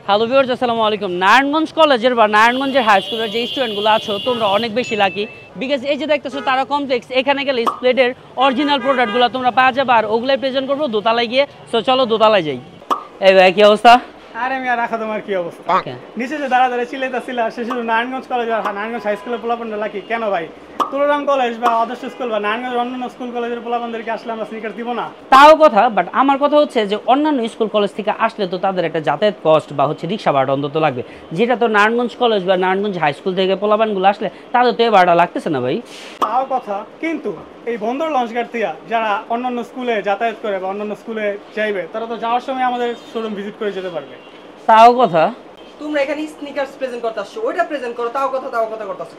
Hello viewers, আসসালামু আলাইকুম। নারায়ণগঞ্জ কলেজের বা নারায়ণগঞ্জের হাই স্কুলের যে স্টুডেন্টগুলো আছো তোমরা অনেক বেশি লাকি, বিকজ এই যে দেখতেছো তারা কমপ্লেক্স, এখানে গেলে স্প্লেডের অরিজিনাল প্রোডাক্টগুলো তোমরা পাওয়া যাবে আর ওগুলাই প্রেজেন্ট করবো দোতলায় গিয়ে। সো চলো দোতলায় যাই। এই ভাই কি অবস্থা? আরে মিয়া রাখা তোমার কি অবস্থা? নিচে যে দাঁড়া দাঁড়া চিল্লাইতেছিল সে শুধু নারায়ণগঞ্জ কলেজ আর নারায়ণগঞ্জ হাই স্কুলের পোলাপানরা লাকি কেন ভাই? তুলরাম কলেজ বা আদর্শ স্কুল বা নারায়ণগঞ্জ অন্যান্য স্কুল কলেজের পোলাপানদেরকে আসলে আমরা স্নিকার দিব না? তাও কথা, বাট আমার কথা হচ্ছে যে অন্যান্য স্কুল কলেজ থেকে আসলে তো তাদের একটা যাতায়াত কস্ট বা হচ্ছে রিক্সা ভাড়া অন্তত লাগবে, যেটা তো নারায়ণগঞ্জ কলেজ বা নারায়ণগঞ্জ হাই স্কুল থেকে পোলাপানগুলো আসলে তাদের তো এই ভাড়া লাগতেছে না ভাই। তাও কথা, কিন্তু এই বন্দর লঞ্চঘাট থেকে যারা অন্যান্য স্কুলে যাতায়াত করে বা অন্যান্য স্কুলে যাইবে তারা তো যাওয়ার সময় আমাদের শোরুম ভিজিট করে যেতে পারবে। তাও কথা, তোমরা এখানে স্নিকার্স প্রেজেন্ট করতেছো, ওইটা প্রেজেন্ট করো, তাও কথা করতেছো।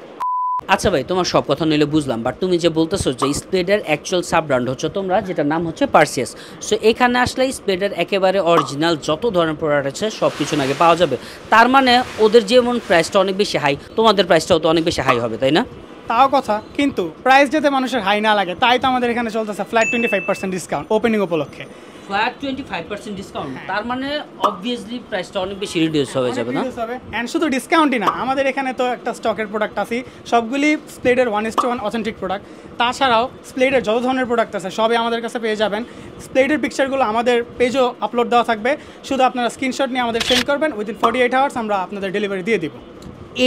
আচ্ছা ভাই, তোমার সব কথা নিলে বুঝলাম, বাট তুমি যে বলতেছো যে স্প্লেডের অ্যাকচুয়াল সাব ব্র্যান্ড হচ্ছে তোমরা, যেটার নাম হচ্ছে পার্সিয়াস। সো এখানে আসলে স্প্লেডের একেবারে অরিজিনাল যত ধরনের প্রোডাক্ট আছে সব কিছু নাকি পাওয়া যাবে। তার মানে ওদের যেমন প্রাইসটা অনেক বেশি হাই, তোমাদের প্রাইসটাও তো অনেক বেশি হাই হবে, তাই না? তাও কথা, কিন্তু প্রাইস যাতে মানুষের হাই না লাগে তাই তো আমাদের এখানে চলতেছে ফ্ল্যাট 25% ডিসকাউন্ট ওপেনিং উপলক্ষে। ফ্ল্যাট 25% ডিসকাউন্ট, তার মানে অবভিয়াসলি প্রাইসটা অনেক বেশি রিডিউস হয়ে যাবে না? এন্ড শুধু ডিসকাউন্টই না, আমাদের এখানে তো একটা স্টকের প্রোডাক্ট আছে সবগুলি স্প্লেডের 1:1 অথেন্টিক প্রোডাক্ট। তাছাড়াও স্প্লেডের যত ধরনের প্রোডাক্ট আছে সবই আমাদের কাছে পেয়ে যাবেন। স্প্লেডের পিকচারগুলো আমাদের পেজও আপলোড দেওয়া থাকবে, শুধু আপনারা স্ক্রিনশট নিয়ে আমাদের সেন্ড করবেন, উইদিন 48 আওয়ার্স আমরা আপনাদের ডেলিভারি দিয়ে দিব।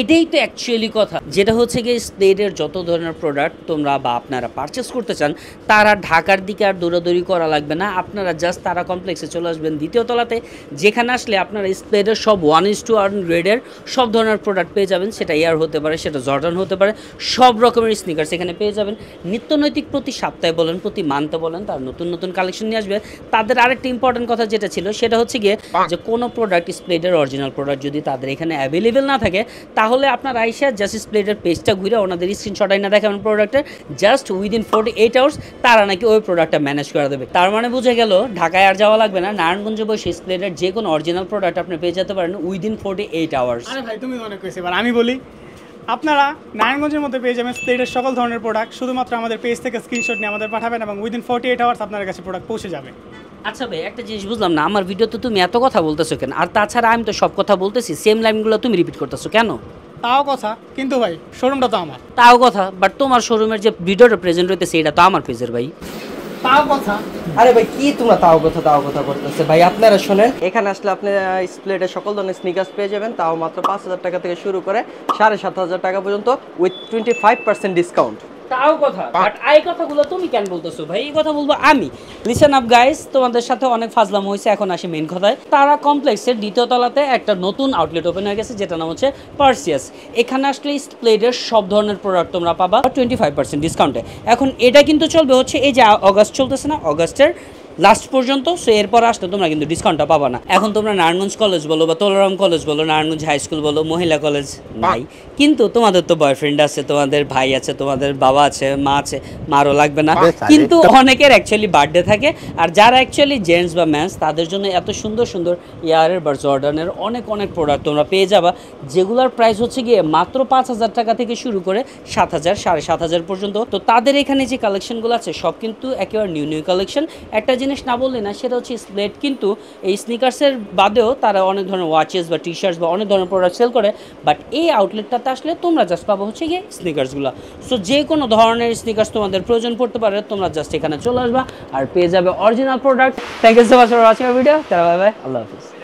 এটাই তো অ্যাকচুয়ালি কথা, যেটা হচ্ছে গিয়ে স্প্লেডের যত ধরনের প্রোডাক্ট তোমরা বা আপনারা পারচেস করতে চান তারা ঢাকার দিকে আর দৌড়াদৌড়ি করা লাগবে না। আপনারা জাস্ট তারা কমপ্লেক্সে চলে আসবেন দ্বিতীয় তলাতে, যেখানে আসলে আপনারা স্প্লেডের সব 1:1 গ্রেডের সব ধরনের প্রোডাক্ট পেয়ে যাবেন। সেটা এয়ার হতে পারে, সেটা জর্ডান হতে পারে, সব রকমের স্নিকার্স এখানে পেয়ে যাবেন। নিত্যনৈতিক প্রতি সপ্তাহে বলেন, প্রতি মান্থে বলেন, তার নতুন নতুন কালেকশন নিয়ে আসবে। তাদের আরেকটা ইম্পর্টেন্ট কথা যেটা ছিল সেটা হচ্ছে গিয়ে যে কোনো প্রোডাক্ট স্প্লেডের অরিজিনাল প্রোডাক্ট যদি তাদের এখানে অ্যাভেলেবেল না থাকে তাহলে আপনারা আইসা জাস্ট স্প্লেডের পেজটা ঘুরে ওনাদের স্ক্রিনশট আইনা দেখাবেন প্রোডাক্টের, জাস্ট উইদিন 48 আওয়ার্স তারা নাকি ওই প্রোডাক্টটা ম্যানেজ করে দেবে। তার মানে বুঝে গেল ঢাকায় আর যাওয়া লাগবে না, নারায়ণগঞ্জে বসে স্প্লেডের যে কোনো অরিজিনাল প্রোডাক্ট আপনি পেয়ে যেতে পারেন উইদিন 48 আওয়ার্স। আরে ভাই তুমি অনেক কইছো, এবার আমি বলি, আপনারা নারায়ণগঞ্জের মধ্যে পেয়ে যাবেন স্প্লেডের সকল ধরনের প্রোডাক্ট, শুধুমাত্র আমাদের পেজ থেকে স্ক্রিনশট নিয়ে আমাদের পাঠাবেন এবং উইদিন 48 আওয়ার্স আপনার কাছে প্রোডাক্ট পৌঁছে যাবে। আচ্ছা ভাই, একটা জিনিস বুঝলাম না, আমার ভিডিওতে তুমি এত কথা বলতেছো কেন? আর তাছাড়া আমি তো সব কথা বলতেছি, সেম লাইনগুলো তুমি রিপিট করতেছো কেন? তাও কথা, কিন্তু ভাই শোরুমটা তো আমার। তাও কথা, বাট তোমার শোরুমের যে ভিডিওটা প্রেজেন্ট হইতেছে এটা তো আমার পেজের ভাই। তাও কথা, আরে ভাই কি তোমরা তাও কথা করতেছে? ভাই আপনারা শোনেন, এখানে আসলে আপনি স্প্লেডের সকল ধরনের স্নিকার্স পেয়ে যাবেন, তাও মাত্র 5,000 টাকা থেকে শুরু করে 7,500 টাকা পর্যন্ত উইথ 25% ডিসকাউন্ট। তাও কথা, বাট এই কথাগুলো তুমি কেন বলতেছো ভাই? এই কথা বলবো আমি। লিসেন আপ গাইস, তোমাদের সাথে অনেক ফাজলাম হয়েছে, এখন আসি মেইন কথায়। তারা কমপ্লেক্সের দ্বিতীয় তলাতে একটা নতুন আউটলেট ওপেন হয়ে গেছে, যেটা নাম হচ্ছে পার্সিয়াস। এখানে আসলে স্প্লেডের সব ধরনের প্রোডাক্ট তোমরা পাবা 25% ডিসকাউন্টে। এখন এটা কিন্তু চলবে হচ্ছে এই যে অগাস্ট চলতেছে না, অগাস্টের লাস্ট পর্যন্ত। সো এরপর আসলে তোমরা কিন্তু ডিসকাউন্টটা পাবা না। এখন তোমরা নারায়ণগঞ্জ কলেজ বলো বা তোলারাম কলেজ বলো, নারায়ণগঞ্জ হাই স্কুল বলো, মহিলা কলেজ নাই, কিন্তু তোমাদের তো বয়ফ্রেন্ড আছে, তোমাদের ভাই আছে, তোমাদের বাবা আছে, মা আছে, মারও লাগবে না। কিন্তু অনেকের অ্যাকচুয়ালি বার্থডে থাকে, আর যারা অ্যাকচুয়ালি জেন্টস বা ম্যান্স তাদের জন্য এত সুন্দর সুন্দর ইয়ারের বা জর্ডানের অনেক অনেক প্রোডাক্ট তোমরা পেয়ে যাবা, যেগুলোর প্রাইস হচ্ছে গিয়ে মাত্র 5,000 টাকা থেকে শুরু করে 7,000 7,500 পর্যন্ত। তো তাদের এখানে যে কালেকশনগুলো আছে সব কিন্তু একেবারে নিউ নিউ কালেকশন। একটা জিনিস না বললে না, সেটা হচ্ছে স্প্লেড কিন্তু এই স্নিকার্সের বাদেও তারা অনেক ধরনের ওয়াচেস বা টি শার্টস বা অনেক ধরনের প্রোডাক্ট সেল করে, বাট এই আউটলেটটাতে আসলে তোমরা জাস্ট পাবো হচ্ছে গিয়ে স্নিকার্সগুলো। সো যে কোনো ধরনের স্নিকার্স তোমাদের প্রয়োজন পড়তে পারে, তোমরা জাস্ট এখানে চলে আসবা আর পেয়ে যাবে original product. Thank you so much for watching our video. Bye bye, আল্লাহ হাফিজ।